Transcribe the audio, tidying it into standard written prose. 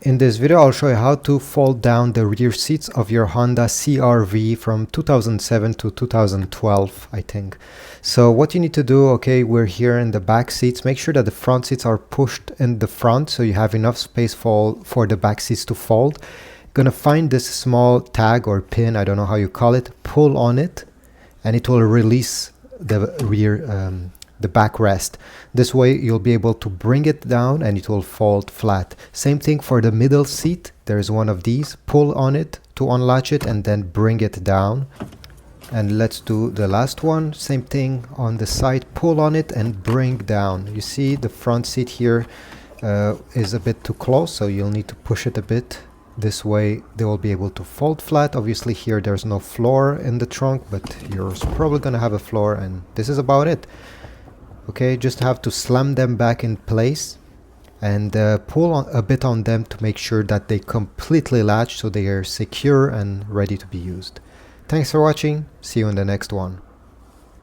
In this video, I'll show you how to fold down the rear seats of your Honda CRV from 2007 to 2012, I think. So what you need to do, okay, we're here in the back seats. Make sure that the front seats are pushed in the front so you have enough space for the back seats to fold. Gonna find this small tag or pin, I don't know how you call it, pull on it, and it will release the rear the backrest. This way you'll be able to bring it down and it will fold flat. Same thing for the middle seat. There is one of these. Pull on it to unlatch it and then bring it down. And let's do the last one. Same thing on the side. Pull on it and bring down. You see the front seat here is a bit too close, so you'll need to push it a bit. This way they will be able to fold flat. Obviously here there's no floor in the trunk, but you're probably gonna have a floor, and this is about it. Okay, just have to slam them back in place and pull on a bit on them to make sure that they completely latch so they are secure and ready to be used. Thanks for watching. See you in the next one.